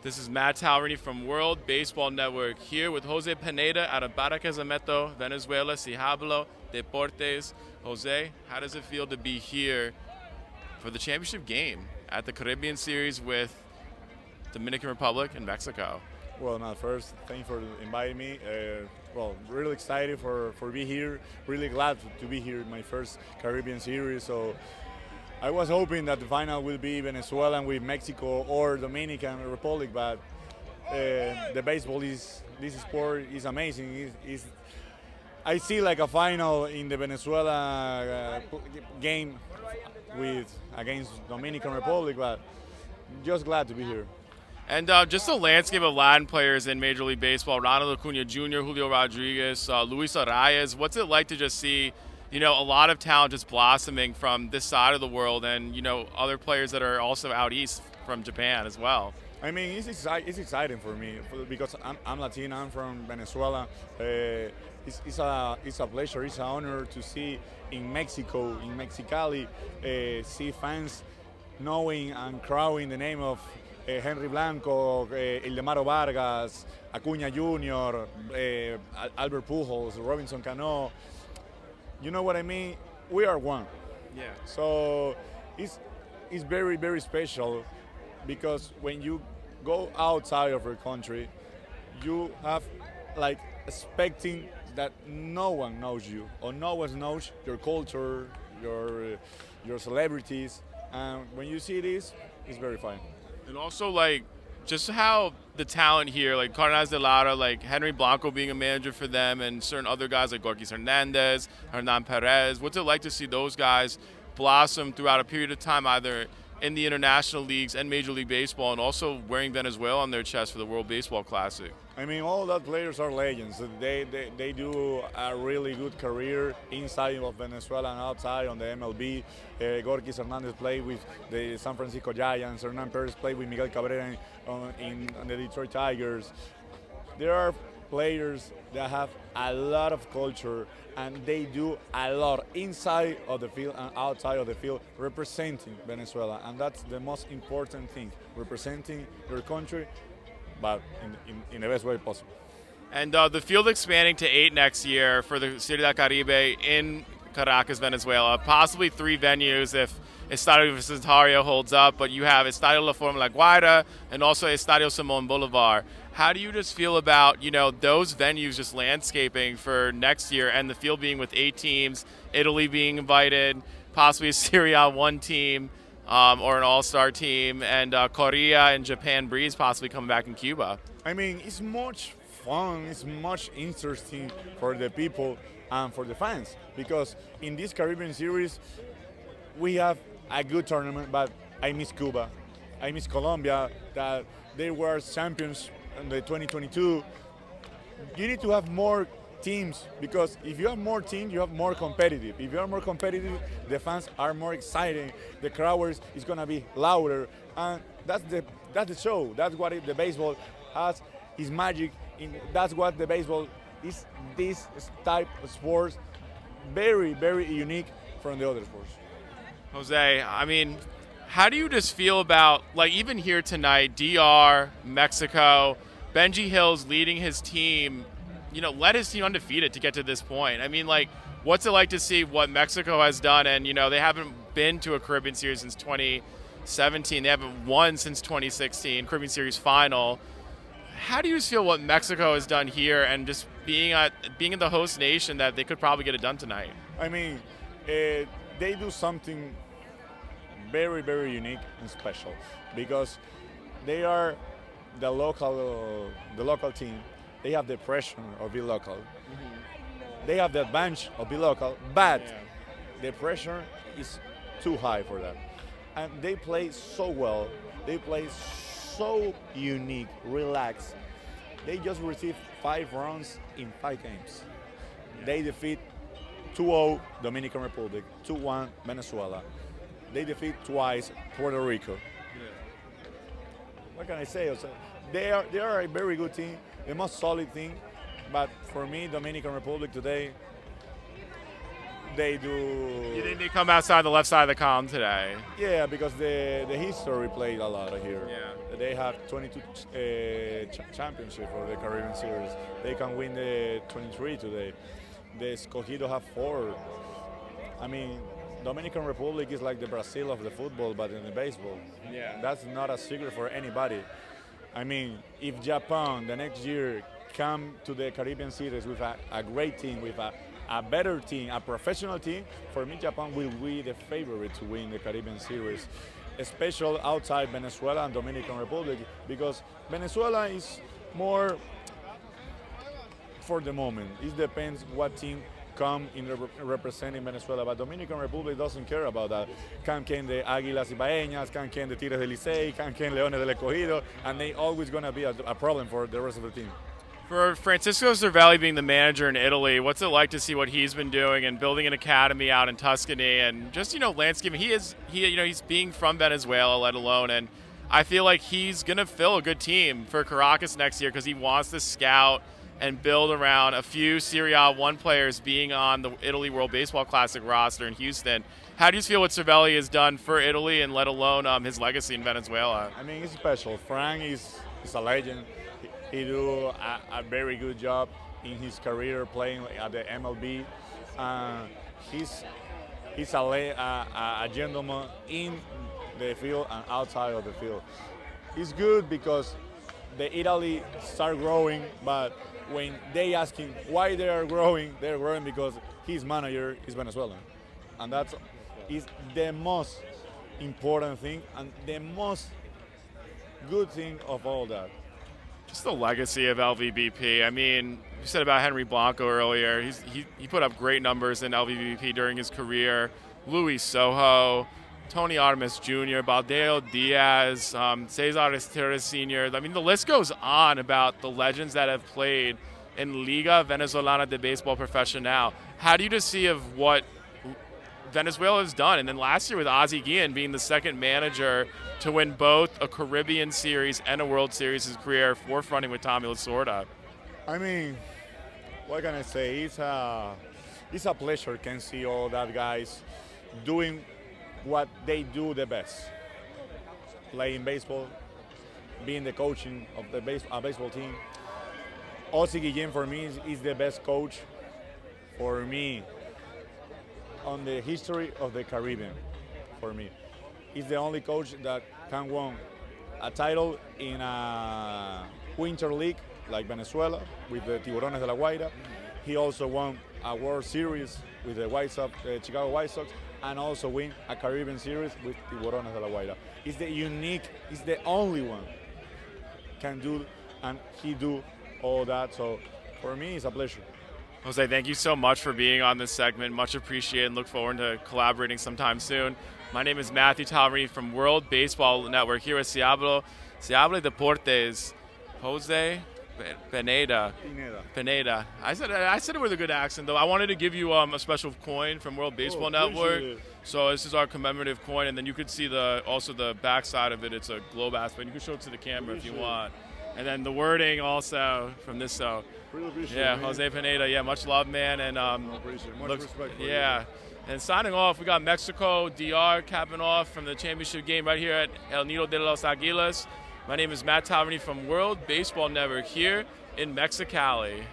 This is Matt Talrini from World Baseball Network here with Jose Pineda out of Barranquilla, Venezuela, Si Hablo Deportes. Jose, how does it feel to be here for the championship game at the Caribbean Series with Dominican Republic and Mexico? Well, Matt, first, thank you for inviting me. Really excited for being here. Really glad to be here in my first Caribbean series. So I was hoping that the final will be Venezuela with Mexico or Dominican Republic, but the baseball this sport is amazing. I see like a final in the Venezuela game against Dominican Republic, but just glad to be here. And just the landscape of Latin players in Major League Baseball, Ronald Acuna Jr., Julio Rodriguez, Luis Arias. What's it like to just see, a lot of talent just blossoming from this side of the world and, other players that are also out east from Japan as well? I mean, it's exciting for me because I'm Latino, I'm from Venezuela. It's a pleasure, it's an honor to see in Mexico, in Mexicali, see fans knowing and crowing the name of Henry Blanco, Ildemaro Vargas, Acuña Jr., Albert Pujols, Robinson Cano. You know what I mean? We are one. Yeah. So it's very, very special because when you go outside of your country, you have like expecting that no one knows you or no one knows your culture, your celebrities, and when you see this, it's very fun. And also, like, just how the talent here, like Cardenas de Lara, like Henry Blanco being a manager for them, and certain other guys like Gorkis Hernandez, Hernan Perez. What's it like to see those guys blossom throughout a period of time, either in the international leagues and Major League Baseball, and also wearing Venezuela on their chest for the World Baseball Classic? I mean, all that players are legends. They do a really good career inside of Venezuela and outside on the MLB. Gorkis Hernandez played with the San Francisco Giants. Hernan Perez played with Miguel Cabrera in the Detroit Tigers. There are players that have a lot of culture and they do a lot inside of the field and outside of the field representing Venezuela, and that's the most important thing, representing your country but in the best way possible. And the field expanding to 8 next year for the Serie del Caribe in Caracas, Venezuela. Possibly 3 venues if Estadio Bicentenario holds up, but you have Estadio La Forma La Guaira and also Estadio Simon Bolivar. How do you just feel about, those venues just landscaping for next year and the field being with 8 teams, Italy being invited, possibly a Serie A 1 team, or an all-star team, and Korea and Japan Breeze possibly coming back in Cuba? I mean, it's much fun, it's much interesting for the people and for the fans, because in this Caribbean series, we have a good tournament, but I miss Cuba. I miss Colombia, that they were champions in the 2022. You need to have more teams, because if you have more teams, you have more competitive. If you are more competitive, the fans are more exciting. The crowd is gonna be louder, and that's the show. That's what the baseball has, is magic. That's what the baseball is. This type of sports, very, very unique from the other sports. Jose, I mean, how do you just feel about, like, even here tonight, DR, Mexico, Benji Hill's leading his team, led his team undefeated to get to this point. I mean, like, what's it like to see what Mexico has done? And, they haven't been to a Caribbean Series since 2017. They haven't won since 2016, Caribbean Series final. How do you feel what Mexico has done here and just being in the host nation that they could probably get it done tonight? I mean, they do something very, very unique and special because they are the local team. They have the pressure of being local. Mm-hmm. They have the advantage of being local, but the pressure is too high for them. And they play so well. They play so unique, relaxed. They just received 5 runs in 5 games. Yeah. They defeat 2-0 Dominican Republic, 2-1 Venezuela. They defeat twice Puerto Rico. Yeah. What can I say? They are a very good team, the most solid team. But for me, Dominican Republic today, they do. You think they come outside the left side of the column today? Yeah, because the history played a lot here. Yeah. They have 22 championship for the Caribbean Series. They can win the 23 today. The Escogido have 4. I mean, Dominican Republic is like the Brazil of the football, but in the baseball. Yeah. That's not a secret for anybody. I mean, if Japan the next year come to the Caribbean Series with a great team, with a better team, a professional team, for me, Japan will be the favorite to win the Caribbean Series, especially outside Venezuela and Dominican Republic, because Venezuela is more for the moment. It depends what team come in representing Venezuela, but Dominican Republic doesn't care about that. Can the Águilas Ibaeñas, can the Tigres del Licey, can Leones del Escogido, and they always going to be a problem for the rest of the team. For Francisco Cervelli being the manager in Italy, what's it like to see what he's been doing and building an academy out in Tuscany and just, landscaping? He's being from Venezuela, let alone, and I feel like he's going to fill a good team for Caracas next year because he wants to scout and build around a few Serie A 1 players being on the Italy World Baseball Classic roster in Houston. How do you feel what Cervelli has done for Italy and let alone his legacy in Venezuela? I mean, it's special. Frank is a legend. He do a very good job in his career playing at the MLB. He's a gentleman in the field and outside of the field. It's good because the Italy start growing, but when they ask him why they're growing because his manager is Venezuelan. And that is the most important thing and the most good thing of all that. Just the legacy of LVBP. I mean, you said about Henry Blanco earlier. He put up great numbers in LVBP during his career. Luis Sojo, Tony Artemis Jr., Baldeo Diaz, Cesar Esteres Sr. I mean, the list goes on about the legends that have played in Liga Venezolana de Baseball Profesional. How do you just see of what Venezuela has done? And then last year with Ozzie Guillen being the second manager to win both a Caribbean Series and a World Series in his career, forefronting with Tommy Lasorda. I mean, what can I say? It's a pleasure can see all that guys doing what they do the best. Playing baseball, being the coaching of a baseball team. Ozzie Guillen for me is the best coach for me on the history of the Caribbean. For me, he's the only coach that can win a title in a winter league like Venezuela with the Tiburones de la Guaira. He also won a World Series with the Chicago White Sox, and also win a Caribbean Series with Tiburones de la Guaira. He's the only one can do, and he do all that. So for me, it's a pleasure. Jose, thank you so much for being on this segment. Much appreciated and look forward to collaborating sometime soon. My name is Matthew Talmarini from World Baseball Network here at Se Habla Deportes. Jose Pineda. I said it with a good accent, though. I wanted to give you a special coin from World Baseball Network. So this is our commemorative coin, and then you could see also the backside of it. It's a globe aspect. You can show it to the camera if you want. And then the wording also from this. So Really appreciate yeah, it, man. Jose Pineda. Yeah, much love, man. And appreciate it. Much respect for you. Yeah. And signing off, we got Mexico, DR capping off from the championship game right here at El Nido de los Águilas. My name is Matt Talmarini from World Baseball Network here in Mexicali.